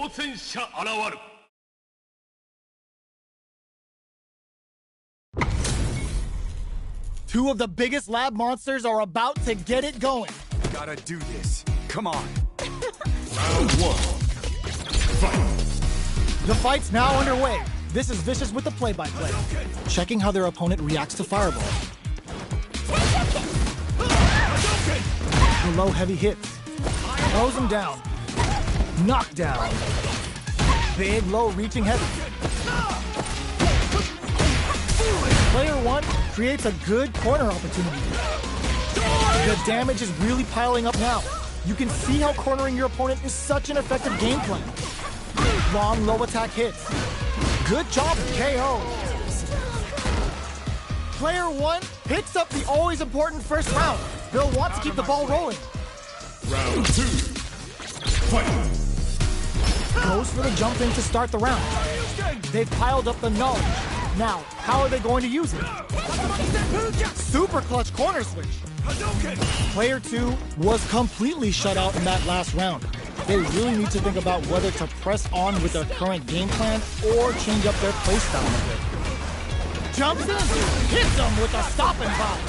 戦者現る。 Two of the biggest lab monsters are about to get it going. Gotta do this. Come on. Round 1. Fight. The fight's now underway. This is Vicious with the play-by-play. Checking how their opponent reacts to Fireball. The low heavy hits. Throws him down. Knockdown. Big low reaching heavy. Player 1 creates a good corner opportunity. The damage is really piling up now. You can see how cornering your opponent is such an effective game plan. Long low attack hits. Good job, KO. Player 1 picks up the always important first round. They'll want to keep the ball rolling. Round 2. Fight. Goes for the jump in to start the round. They've piled up the knowledge. Now, how are they going to use it? Super clutch corner switch. Player 2 was completely shut out in that last round. They really need to think about whether to press on with their current game plan or change up their playstyle a bit. Jumps in, hits them with a stopping bomb.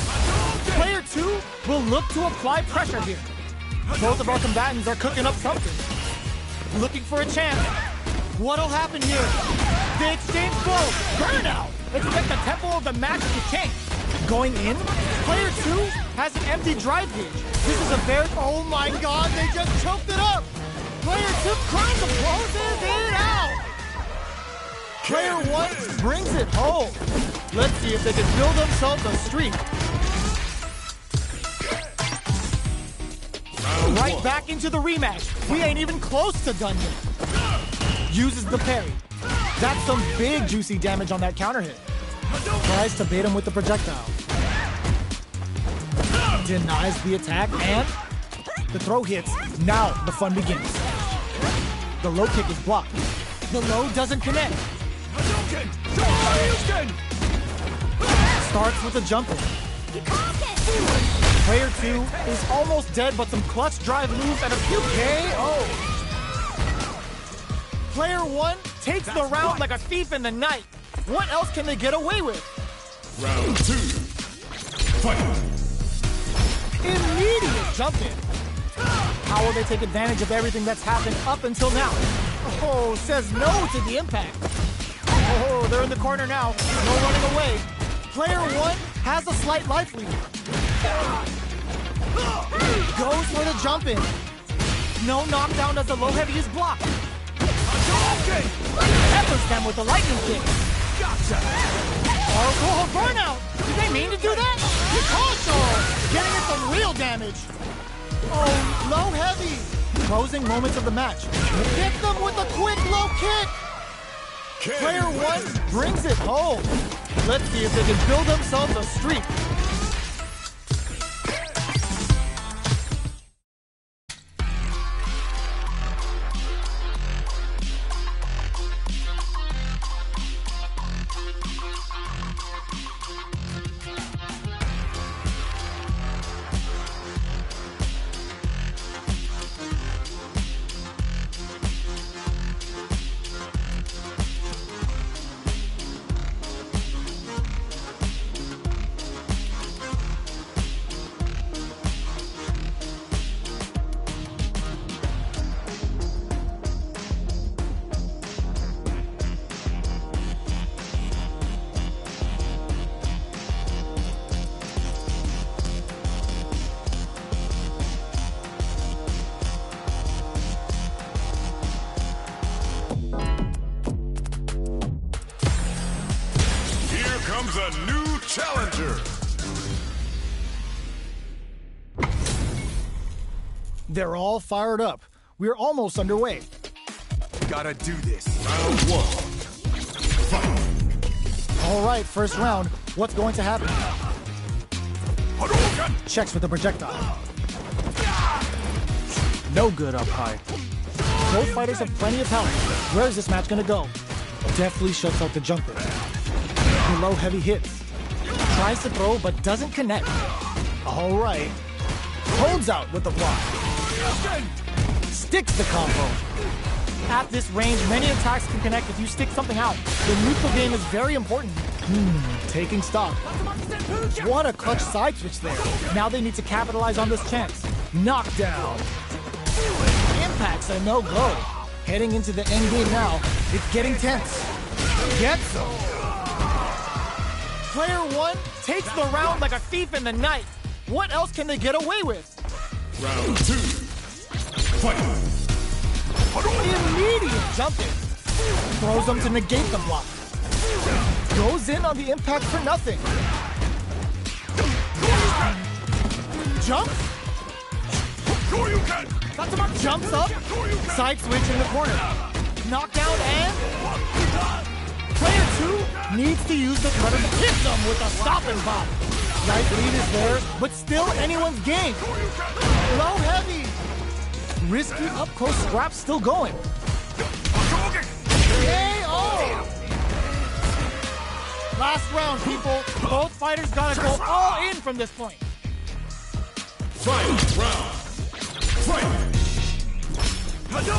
Player 2 will look to apply pressure here. Both of our combatants are cooking up something. Looking for a chance. What'll happen here? The exchange blow. Burnout. Expect the tempo of the match to change. Going in, player 2 has an empty drive gauge. This is a very... Oh my god, they just choked it up. Player 2 closes it out. Player 1 brings it home. Let's see if they can build themselves a streak. Right back into the rematch. We ain't even close to done yet. Uses the parry. That's some big juicy damage on that counter hit. Tries to bait him with the projectile. Denies the attack and the throw hits. Now the fun begins. The low kick is blocked. The low doesn't connect. Starts with a jump in. Player 2 is almost dead, but some clutch drive moves and a few KO. Player 1 takes the round like a thief in the night. What else can they get away with? Round 2. Fight. Immediate jump in. How will they take advantage of everything that's happened up until now? Oh, says no to the impact. Oh, they're in the corner now. No running away. Player 1 has a slight life lead. Goes for the jump in. No knockdown as the low heavy is blocked. Peppers them with the lightning kick. Gotcha. Oh, burnout. Did they mean to do that? Also, getting it some real damage. Oh, low heavy. Closing moments of the match. Hit them with a quick low kick. Player 1 brings it home. Let's see if they can build themselves a streak. Comes a new challenger. They're all fired up. We're almost underway. Gotta do this. Round 1. Fight. All right, first round. What's going to happen? Checks with the projectile. No good up high. Both fighters have plenty of power. Where is this match going to go? Deftly shuts out the jumper. The low heavy hits. Tries to throw, but doesn't connect. All right. Holds out with the block. Sticks the combo. At this range, many attacks can connect if you stick something out. The neutral game is very important. Taking stock. What a clutch side switch there. Now they need to capitalize on this chance. Knockdown. Impact's a no-go. Heading into the end game now. It's getting tense. Get some. Player one takes the round like a thief in the night. What else can they get away with? Round 2. Fight! Immediate jump in. Throws them to negate the block. Goes in on the impact for nothing. Jumps. Jumps up. Side switch in the corner. Knockdown and... Player 2 needs to use the cutter to hit them with a stop and pop. Right lead is there, but still anyone's game. Low heavy. Risky up-close scrap still going. KO! Last round, people. Both fighters gotta go all in from this point. Fight! Round! Fight!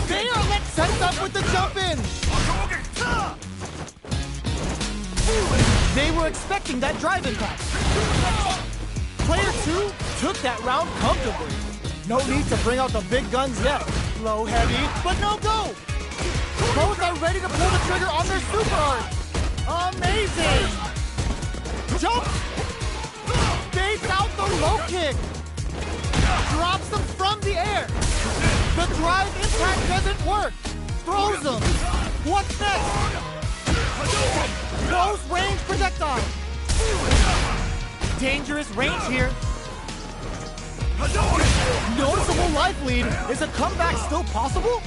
They are let set up with the jump in. They were expecting that drive impact. Player 2 took that round comfortably. No need to bring out the big guns yet. Low heavy, but no go. Both are ready to pull the trigger on their super art. Amazing. Jump. Baits out the low kick. Drops them from the air. The drive impact doesn't work. Throws them. What's next? Close range projectile. Dangerous range here. Noticeable life lead. Is a comeback still possible?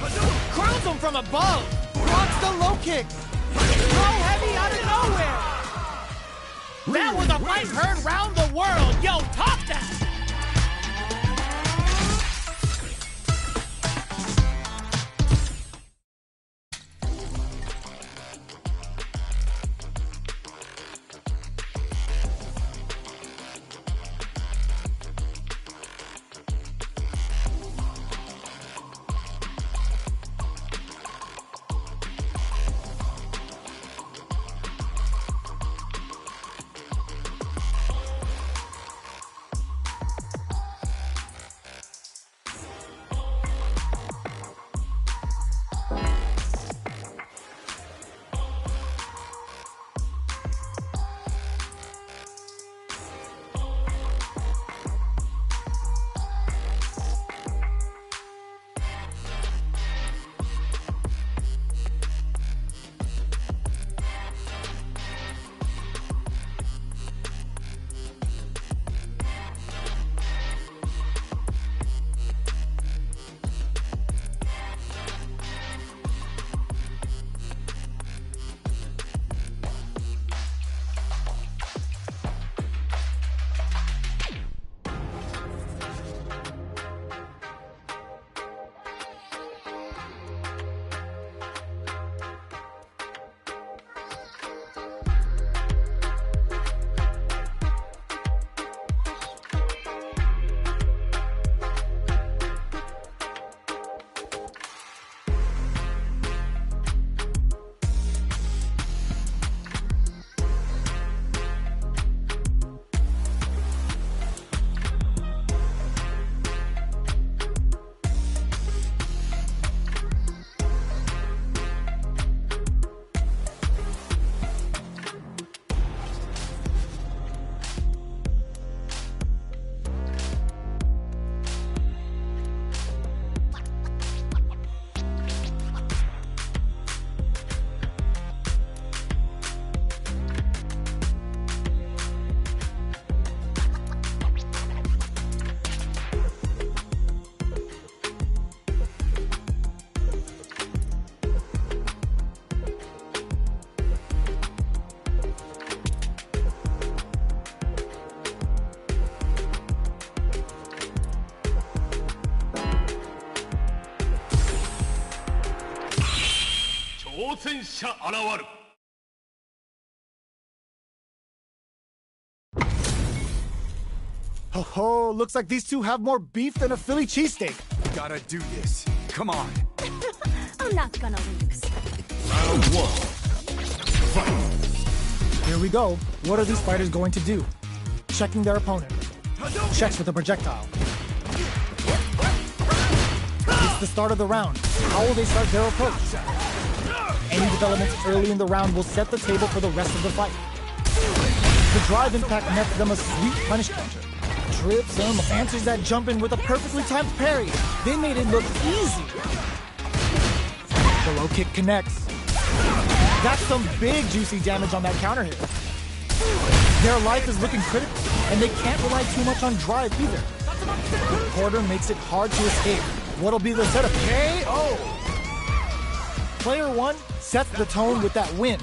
Crowns him from above. Blocks the low kick. Low heavy out of nowhere. That was a fight heard round the world. Yo, top that. Oh, looks like these two have more beef than a Philly cheesesteak. Gotta do this. Come on. I'm not gonna lose. Round one. Fight. Here we go. What are these fighters going to do? Checking their opponent. Checks with a projectile. It's the start of the round. How will they start their approach? Any developments early in the round will set the table for the rest of the fight. The drive impact nets them a sweet punish counter. Trips them, answers that jump in with a perfectly timed parry. They made it look easy. The low kick connects. That's some big juicy damage on that counter hit. Their life is looking critical, and they can't rely too much on drive either. The quarter makes it hard to escape. What'll be the setup? KO! Player one sets the tone with that win.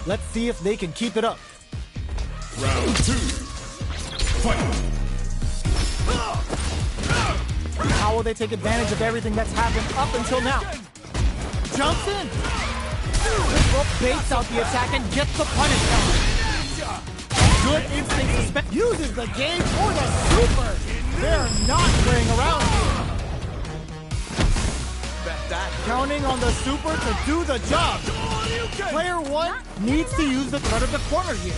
Let's see if they can keep it up. Round two. Fight. How will they take advantage of everything that's happened up until now? Jumps in. Baits out the attack and gets the punish counter. Good instinct uses the game for the super. They're not playing around here. Counting on the super to do the job. Player one needs to use the threat of the corner here.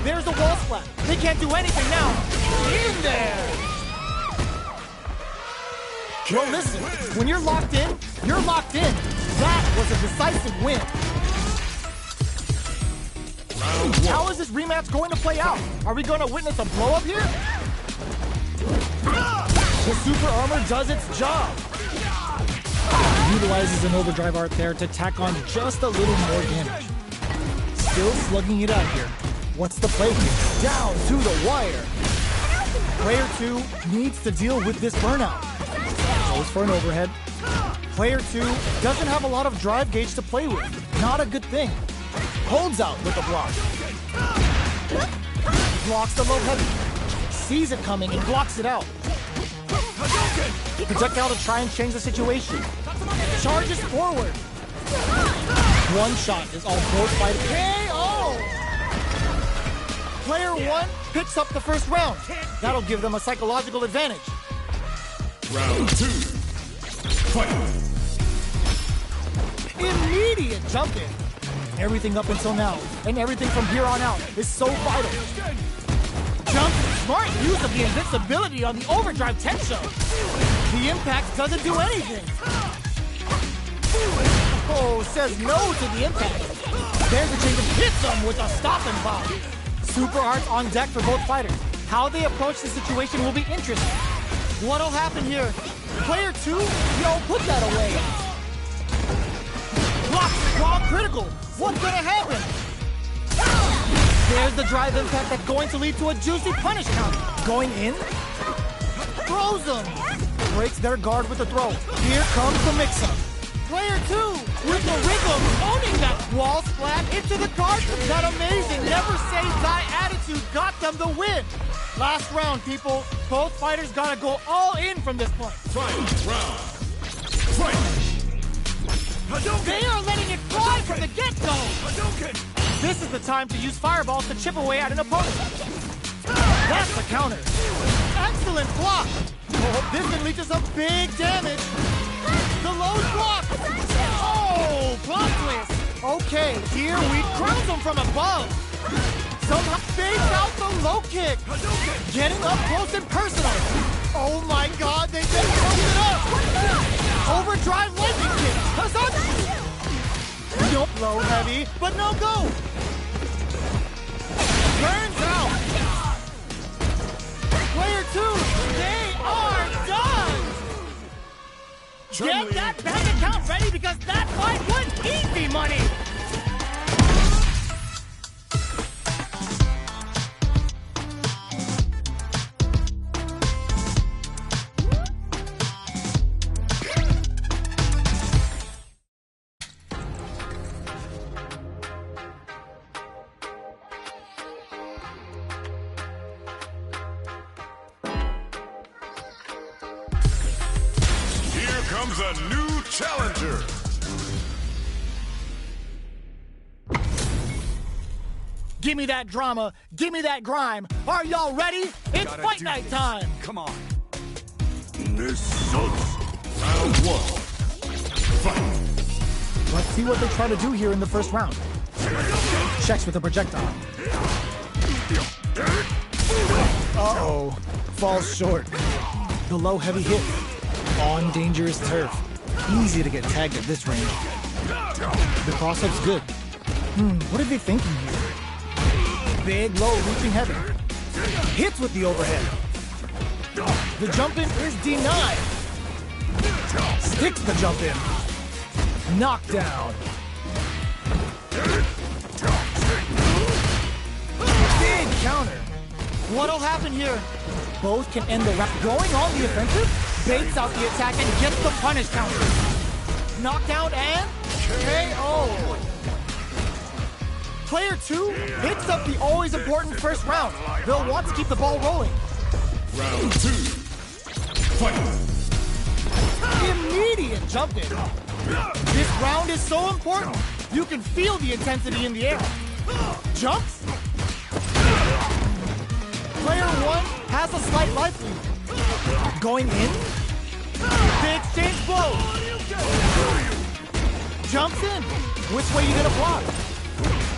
There's a wall splat. They can't do anything now. In there. Well, listen, when you're locked in, you're locked in. That was a decisive win. How is this rematch going to play out? Are we going to witness a blow-up here? The super armor does its job. Utilizes an overdrive art there to tack on just a little more damage. Still slugging it out here. What's the play here? Down to the wire. Player two needs to deal with this burnout. Goes for an overhead. Player two doesn't have a lot of drive gauge to play with. Not a good thing. Holds out with the block. Blocks the low heavy. Sees it coming and blocks it out. Projectile to try and change the situation. Charges forward. One shot is all both fighters. KO! Player one picks up the first round. That'll give them a psychological advantage. Round two. Fight. Immediate jump in. Everything up until now, and everything from here on out is so vital. Jump, smart use of the invincibility on the overdrive tension. The impact doesn't do anything. Oh, says no to the impact. There's a change and hits them with a stopping bomb. Super arts on deck for both fighters. How they approach the situation will be interesting. What'll happen here? Player two, put that away. Block, draw, critical. What's gonna happen? There's the drive impact that's going to lead to a juicy punish counter. Going in, throws them. Breaks their guard with a throw. Here comes the mix-up. Player two, with the rhythm, owning that wall splat into the guard. That amazing never say die attitude got them the win. Last round, people. Both fighters gotta go all in from this point. Fight. Round. Fight. They are letting it fly from the get-go! This is the time to use fireballs to chip away at an opponent. That's the counter. Excellent block. Oh, this unleashes some big damage. The low block. Oh, plot twist. Okay, here we cruise them from above. Somehow fades out the low kick. Getting up close and personal. Oh my God, they just broke it up. Overdrive lightning kick. Don't low heavy, but no go. Turns out. Player two, they are done. Get that bank account ready because that fight was easy money. Comes a new challenger. Give me that drama. Give me that grime. Are y'all ready? It's fight night time. Come on. This sucks. Round one. Fight! Let's see what they try to do here in the first round. Checks with a projectile. Uh-oh. Falls short. The low heavy hit. On dangerous turf. Easy to get tagged at this range. The cross-up's good. What are they thinking here? Big, low, reaching heavy. Hits with the overhead. The jump in is denied. Sticks the jump in. Knockdown. Big counter. What'll happen here? Both can end the round. Going on the offensive, baits out the attack and gets the punish counter. Knockdown and KO. Player 2 picks up the always important first round. They'll want to keep the ball rolling. Round 2. Fight! Immediate jump in. This round is so important. You can feel the intensity in the air. Jumps. Player 1 has a slight life lead. Going in. They exchange blows. Jumps in. Which way you gonna block?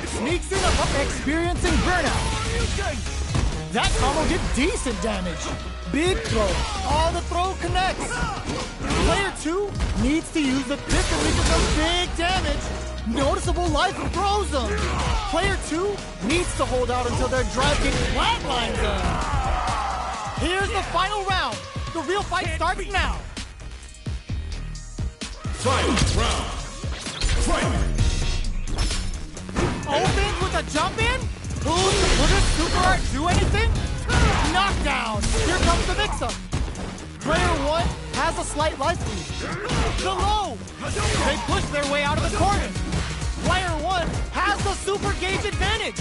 Sneaks in up, experiencing burnout. That combo did decent damage. Big throw. All the throw connects. Player 2 needs to use the pistol to some big damage. Noticeable life throws them. Player 2 needs to hold out until their drive gets flatlines them. Here's the final round. The real fight starts now. Fight! Round! Fight! Opens with a jump in? Will this super art do anything? Knockdown! Here comes the mix-up. Player 1 has a slight life lead. The low! They push their way out of the corner. Player 1 has the super gauge advantage.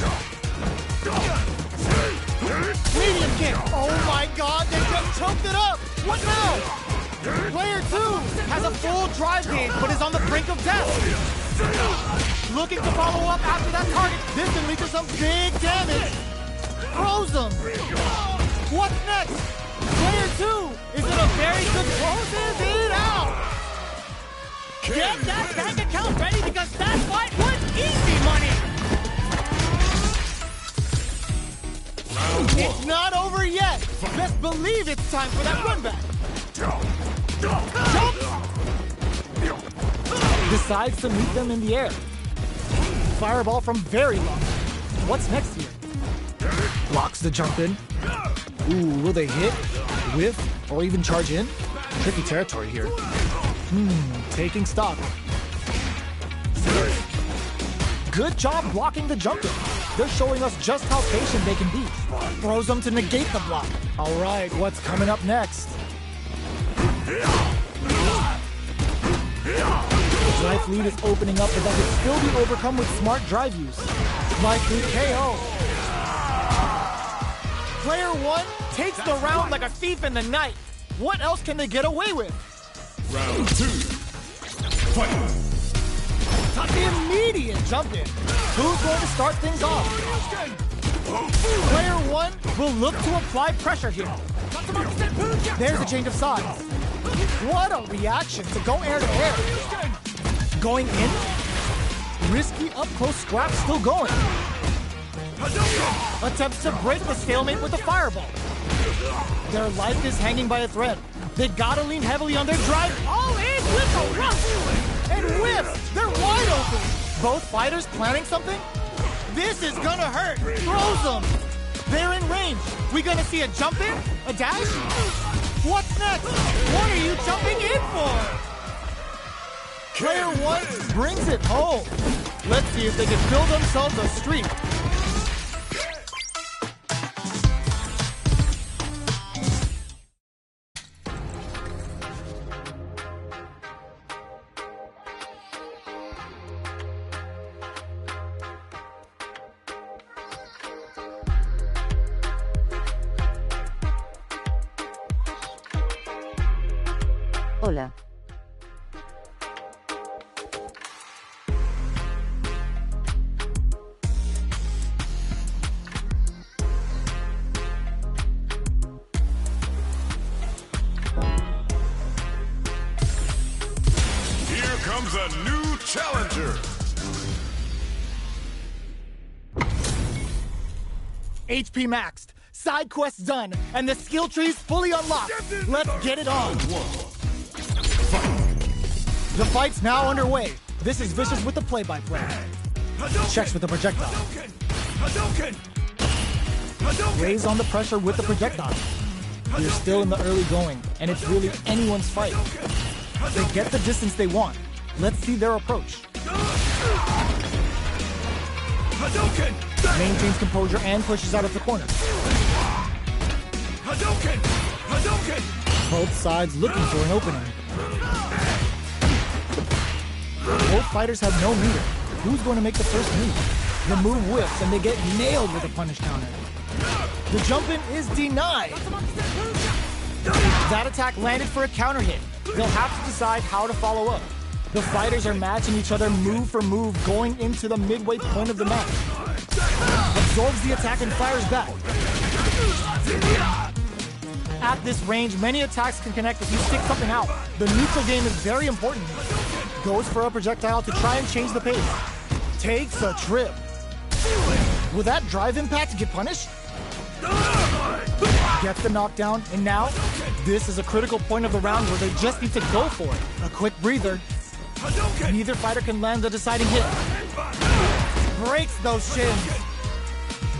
Medium kick. Oh my god, they just choked it up. What now? Player 2 has a full drive gauge but is on the brink of death. Looking to follow up after that target. This can lead to some big damage. Throws them. What's next? Player 2 is in a very good closes it out. Get that bank account ready because that fight was easy money. It's not over yet. Best believe it's time for that run back. Jump. Decides to meet them in the air. Fireball from very long. What's next here? Blocks the jump in. Ooh, will they hit, whiff, or even charge in? Tricky territory here. Taking stock. Good job blocking the jump in. They're showing us just how patient they can be. Throws them to negate the block. All right, what's coming up next? Life lead is opening up, but that can still be overcome with smart drive use. Life lead KO. Player 1 takes the round like a thief in the night. What else can they get away with? Round 2. Fight! Immediate jump in. Who's going to start things off? Player 1 will look to apply pressure here. There's a change of sides. What a reaction to go air to air. Going in. Risky up-close scrap still going. Attempts to break the stalemate with the fireball. Their life is hanging by a thread. They gotta lean heavily on their drive. All in with a rush! And whiffs! They're wide open! Both fighters planning something? This is gonna hurt! Throws them! They're in range. We gonna see a jump in? A dash? What's next? What are you jumping in for? Player 1 brings it home. Let's see if they can build themselves a streak. Hola. Here a new challenger. HP maxed, side quests done, and the skill tree's fully unlocked. Let's get it on. The fight's now underway. This is Vicious with the play-by-play. Checks with the projectile. Raise on the pressure with the projectile. We're still in the early going, and it's really anyone's fight. They get the distance they want. Let's see their approach. Maintains composure and pushes out of the corner. Both sides looking for an opening. Both fighters have no meter. Who's going to make the first move? The move whips and they get nailed with a punish counter. The jump in is denied. That attack landed for a counter hit. They'll have to decide how to follow up. The fighters are matching each other move for move going into the midway point of the match. Absorbs the attack and fires back. At this range, many attacks can connect if you stick something out. The neutral game is very important here. Goes for a projectile to try and change the pace. Takes a trip. Will that drive impact get punished? Gets the knockdown, and now, this is a critical point of the round where they just need to go for it. A quick breather. Neither fighter can land the deciding hit. Breaks those shins.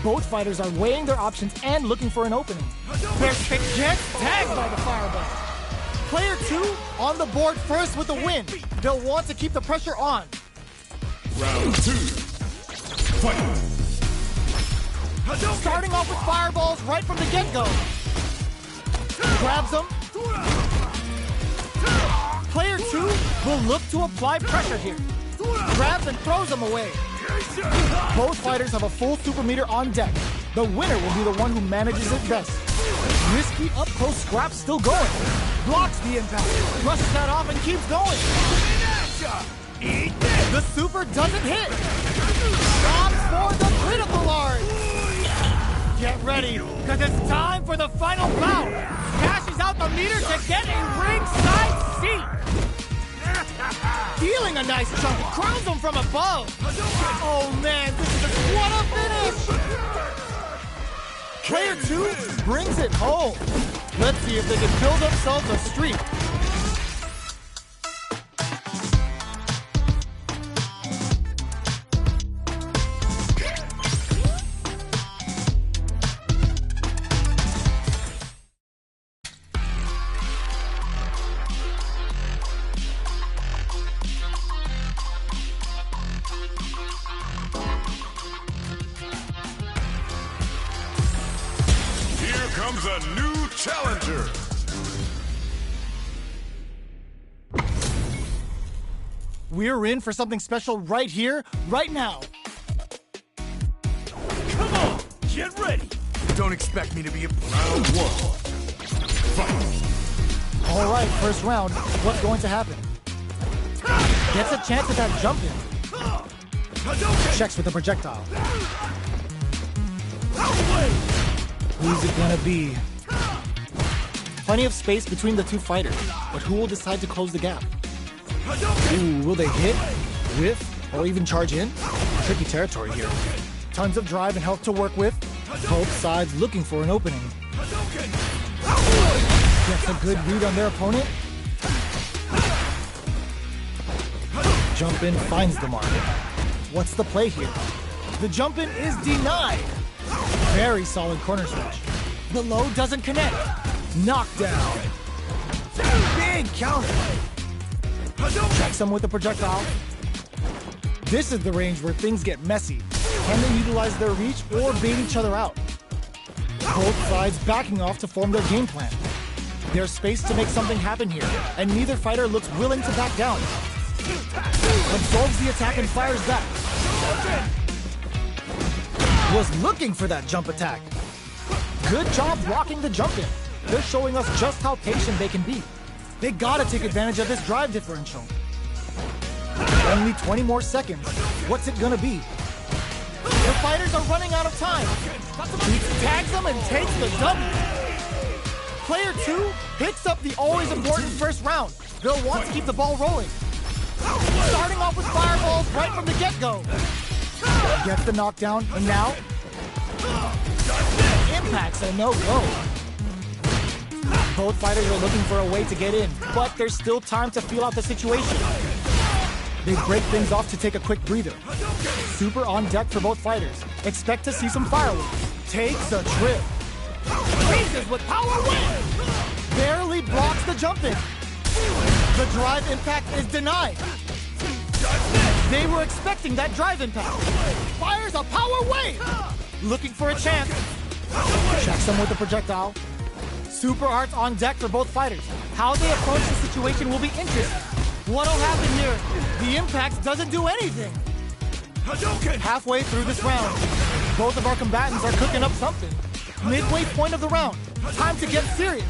Both fighters are weighing their options and looking for an opening. Their pick gets tagged by the fireball. Player 2 on the board first with the win. They'll want to keep the pressure on. Round 2. Fight. Starting off with fireballs right from the get-go. Grabs them. Player 2 will look to apply pressure here. Grabs and throws them away. Both fighters have a full super meter on deck. The winner will be the one who manages it best. Risky up-close scrap still going. Blocks the impact. Brushes that off and keeps going. The super doesn't hit. Stops for the critical art. Get ready, because it's time for the final bout. Cashes out the meter to get a ringside seat. Dealing a nice chunk, crowns him from above. Oh man, this is what a finish. Player 2 brings it home. Let's see if they can build themselves a streak. Comes a new challenger. We're in for something special right here, right now. Come on, get ready. Don't expect me to be a Round 1. Fight. All right, first round. What's going to happen? Gets a chance at that jump in. Checks with the projectile. Who's it gonna be? Plenty of space between the two fighters, but who will decide to close the gap? Ooh, will they hit, whiff, or even charge in? Tricky territory here. Tons of drive and health to work with. Both sides looking for an opening. Gets a good read on their opponent. Jump in finds the mark. What's the play here? The jump in is denied. Very solid corner switch. The low doesn't connect. Knockdown. Big counter. Checks him with the projectile. This is the range where things get messy. Can they utilize their reach or bait each other out? Both sides backing off to form their game plan. There's space to make something happen here, and neither fighter looks willing to back down. Absorbs the attack and fires back. Was looking for that jump attack. Good job blocking the jump in. They're showing us just how patient they can be. They gotta take advantage of this drive differential. Only 20 more seconds. What's it gonna be? The fighters are running out of time. He tags them and takes the W. Player 2 picks up the always important first round. They'll want to keep the ball rolling. Starting off with fireballs right from the get-go. Gets the knockdown, and now impacts a no-go. Both fighters are looking for a way to get in, but there's still time to feel out the situation. They break things off to take a quick breather. Super on deck for both fighters. Expect to see some fireworks. Takes a trip. Freezes with power win! Barely blocks the jump in. The drive impact is denied. They were expecting that drive impact. Fires a power wave! Looking for a chance. Checks him with the projectile. Super arts on deck for both fighters. How they approach the situation will be interesting. What'll happen here? The impact doesn't do anything. Halfway through this round, both of our combatants are cooking up something. Midway point of the round. Time to get serious.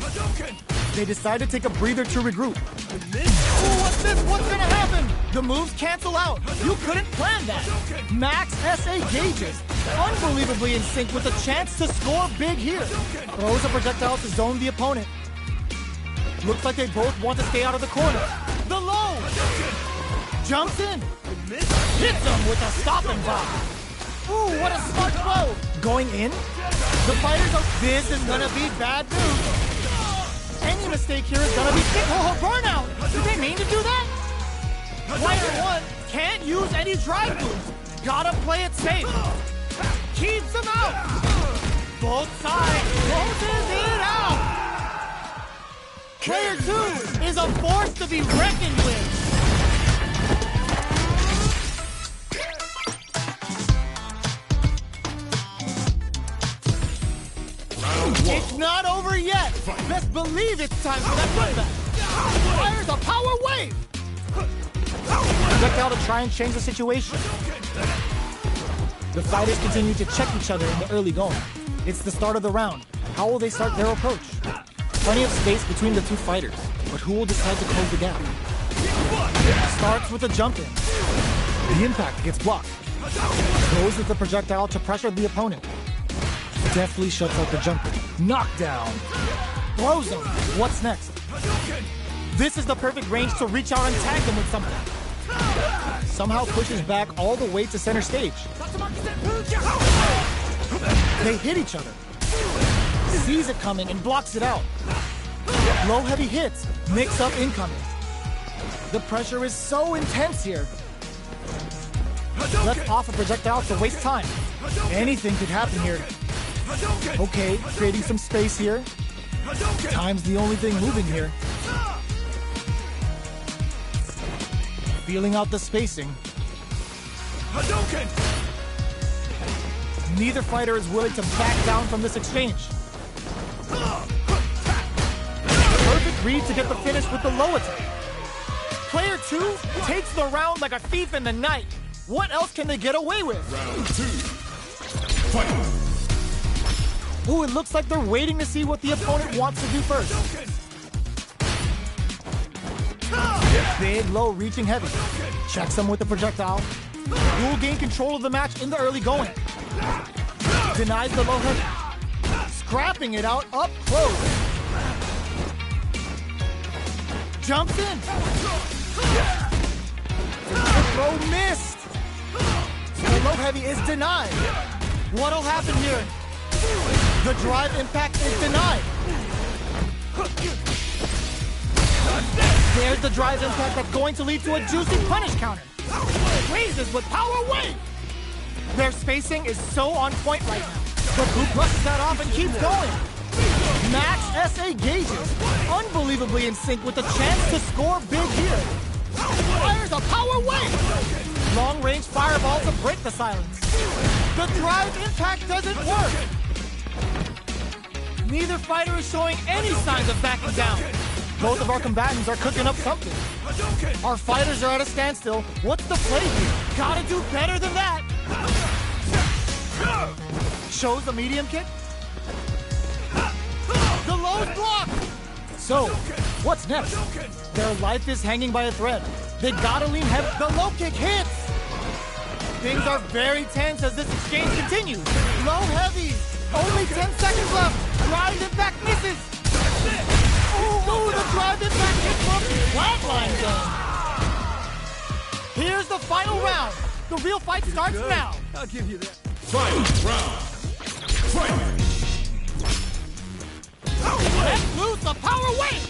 They decide to take a breather to regroup. Ooh, what's this? What's gonna happen? The moves cancel out. You couldn't plan that. Max SA gauges. Unbelievably in sync with a chance to score big here. Throws a projectile to zone the opponent. Looks like they both want to stay out of the corner. The low! Jumps in. Hits him with a stop and block. Ooh, what a smart throw. Going in? The fighters are... This is gonna be bad news. Any mistake here is gonna be sick. Oh, burnout! Did they mean to do that? Player one can't use any drive moves. Gotta play it safe. Keeps him out. Both sides closes it out. Player two is a force to be reckoned with. It's not over yet. Best believe it's time for that comeback. Fires a power wave. Projectile to try and change the situation. The fighters continue to check each other in the early going. It's the start of the round. How will they start their approach? Plenty of space between the two fighters, but who will decide to close the gap? Starts with a jump in. The impact gets blocked. Goes with the projectile to pressure the opponent. Deftly shuts out the jump in. Knockdown. Throws him. What's next? This is the perfect range to reach out and tag them with something. Somehow pushes back all the way to center stage. They hit each other. Sees it coming and blocks it out. Low heavy hits. Mix up incoming. The pressure is so intense here. Lets off a projectile to waste time. Anything could happen here. Okay, creating some space here. Time's the only thing moving here. Feeling out the spacing. Neither fighter is willing to back down from this exchange. Perfect read to get the finish with the low attack. Player two takes the round like a thief in the night. What else can they get away with? Round two. Fight. Ooh, it looks like they're waiting to see what the opponent wants to do first. Big low reaching heavy. Checks him with the projectile. Will gain control of the match in the early going. Denies the low heavy. Scrapping it out up close. Jumps in. The throw missed. The low heavy is denied. What'll happen here? The drive impact is denied. There's the drive impact that's going to lead to a juicy punish counter. Raises with power wave. Their spacing is so on point right now. But who brushes that off and keeps going? Max SA gauges. Unbelievably in sync with the chance to score big here. Fires a power wave. Long range fireball to break the silence. The drive impact doesn't work. Neither fighter is showing any signs of backing down. Both of our combatants are cooking up something. Our fighters are at a standstill. What's the play here? Gotta do better than that. Shows the medium kick. The low's blocked. So, what's next? Their life is hanging by a thread. They gotta lean heavy. The low kick hits. Things are very tense as this exchange continues. Low heavy. Only 10 seconds left. Drive impact misses. Ooh, the drive impact hits from flatline zone. The real fight starts now. I'll give you that. Final round. Fight! Let's lose the power wave.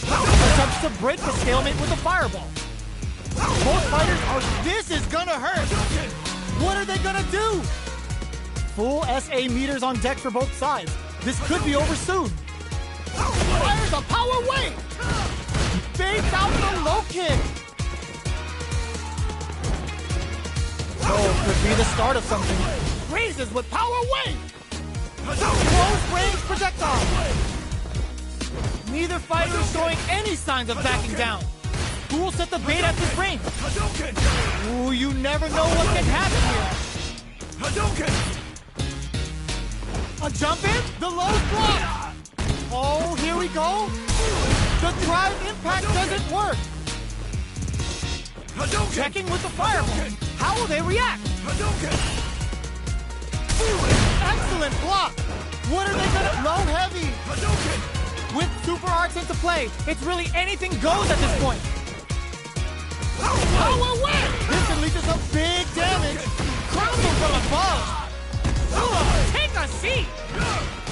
Attempts to break the stalemate with a fireball. Both fighters are... This is gonna hurt. What are they gonna do? Full SA meters on deck for both sides. This could be over soon. Fires a power wave. Fades out the low kick. Oh, could be the start of something. Raises with power wave. Close range projectile. Neither fighter is showing any signs of backing down. Who will set the bait at this range? Ooh, you never know what can happen here. A jump in? The low block. Oh, here we go. The drive impact doesn't work. Checking with the fireball. How will they react? Excellent block. What are they gonna... Low heavy. With super arts into play, it's really anything goes at this point. Power win! This can lead to some big damage. Crumble from above. Take a seat.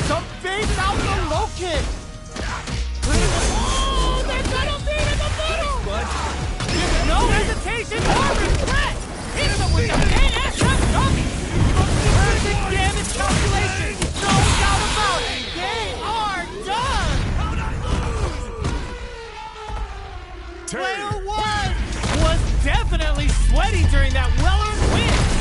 Some fades out the low kick. Oh, they're gonna be in the middle. With no hesitation or regret. Hit them with the NSF dummy. Perfect damage calculation. No doubt about it. They are done. Player one was definitely sweaty during that well-earned win.